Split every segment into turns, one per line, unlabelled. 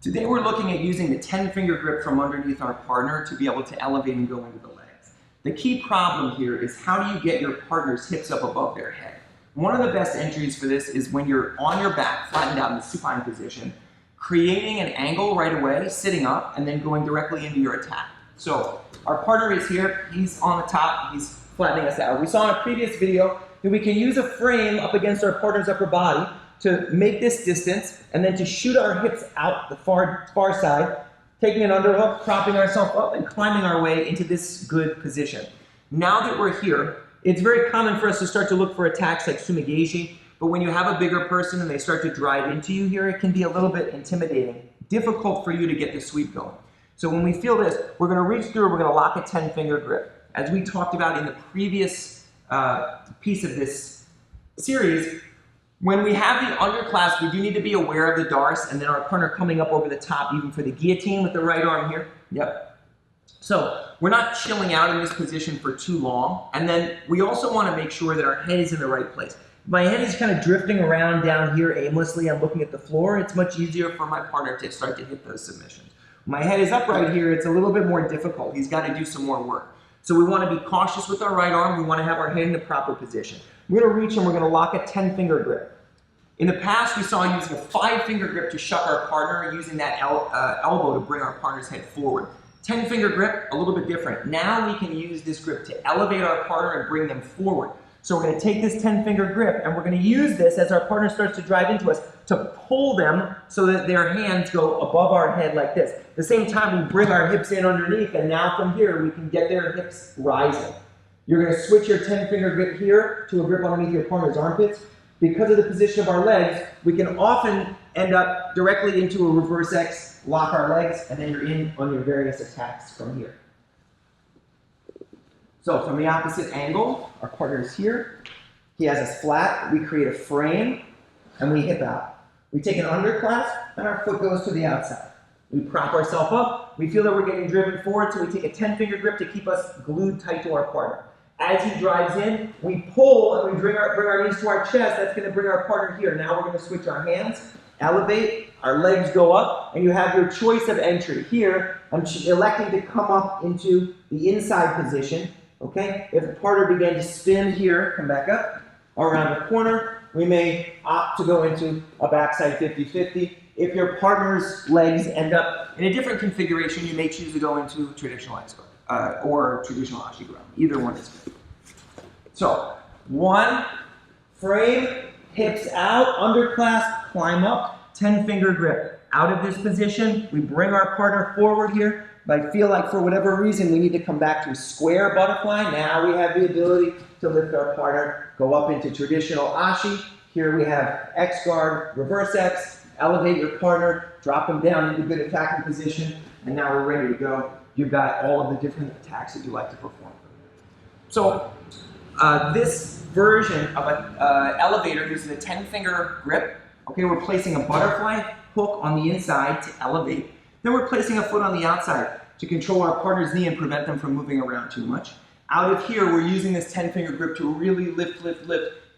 Today we're looking at using the 10-finger grip from underneath our partner to be able to elevate and go into the legs. The key problem here is how do you get your partner's hips up above their head? One of the best entries for this is when you're on your back, flattened out in the supine position, creating an angle right away, sitting up, and then going directly into your attack. So our partner is here, he's on the top, he's flattening us out. We saw in a previous video that we can use a frame up against our partner's upper body to make this distance, and then to shoot our hips out the far side, taking an underhook, propping ourselves up, and climbing our way into this good position. Now that we're here, it's very common for us to start to look for attacks like sumigashi, but when you have a bigger person and they start to drive into you here, it can be a little bit intimidating, difficult for you to get the sweep going. So when we feel this, we're going to reach through, we're going to lock a 10-finger grip. As we talked about in the previous piece of this series, when we have the underclasp, we do need to be aware of the darce and then our partner coming up over the top, even for the guillotine with the right arm here. Yep. So we're not chilling out in this position for too long. And then we also want to make sure that our head is in the right place. If my head is kind of drifting around down here aimlessly, I'm looking at the floor, it's much easier for my partner to start to hit those submissions. When my head is up right here, it's a little bit more difficult. He's got to do some more work. So we want to be cautious with our right arm. We want to have our head in the proper position. We're going to reach and we're going to lock a 10-finger grip. In the past, we saw using a 5-finger grip to shuck our partner, using that elbow to bring our partner's head forward. 10-finger grip, a little bit different. Now we can use this grip to elevate our partner and bring them forward. So we're going to take this 10-finger grip and we're going to use this as our partner starts to drive into us to pull them so that their hands go above our head like this. At the same time, we bring our hips in underneath, and now from here we can get their hips rising. You're going to switch your 10-finger grip here to a grip underneath your partner's armpits. Because of the position of our legs, we can often end up directly into a reverse X, lock our legs, and then you're in on your various attacks from here. So from the opposite angle, our partner is here. He has us flat. We create a frame, and we hip out. We take an underclasp, and our foot goes to the outside. We prop ourselves up. We feel that we're getting driven forward, so we take a 10-finger grip to keep us glued tight to our partner. As he drives in, we pull and we bring our knees to our chest. That's going to bring our partner here. Now we're going to switch our hands, elevate, our legs go up, and you have your choice of entry. Here, I'm electing to come up into the inside position. Okay? If the partner began to spin here, come back up, around the corner, we may opt to go into a backside 50-50. If your partner's legs end up in a different configuration, you may choose to go into traditional X-guard. Or traditional ashi garami. Either one is good. So, 1, frame, hips out, underclasp, climb up, 10-finger grip. Out of this position, we bring our partner forward here. If I feel like for whatever reason we need to come back to a square butterfly, now we have the ability to lift our partner, go up into traditional ashi. Here we have X guard, reverse X, elevate your partner, drop them down into good attacking position, and now we're ready to go. You've got all of the different attacks that you like to perform. So this version of an elevator uses a 10-finger grip. Okay, we're placing a butterfly hook on the inside to elevate. Then we're placing a foot on the outside to control our partner's knee and prevent them from moving around too much. Out of here, we're using this 10-finger grip to really lift,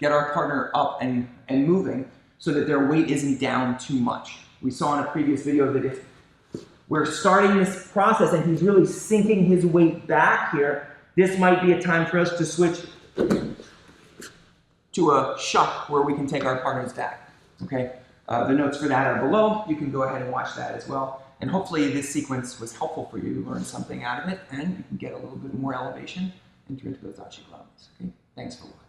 get our partner up and moving so that their weight isn't down too much. We saw in a previous video that if we're starting this process and he's really sinking his weight back here, this might be a time for us to switch to a shuck where we can take our partners back. Okay? The notes for that are below. You can go ahead and watch that as well. And hopefully this sequence was helpful for you to learn something out of it, and you can get a little bit more elevation and into those ashi garamis. Okay? Thanks for watching.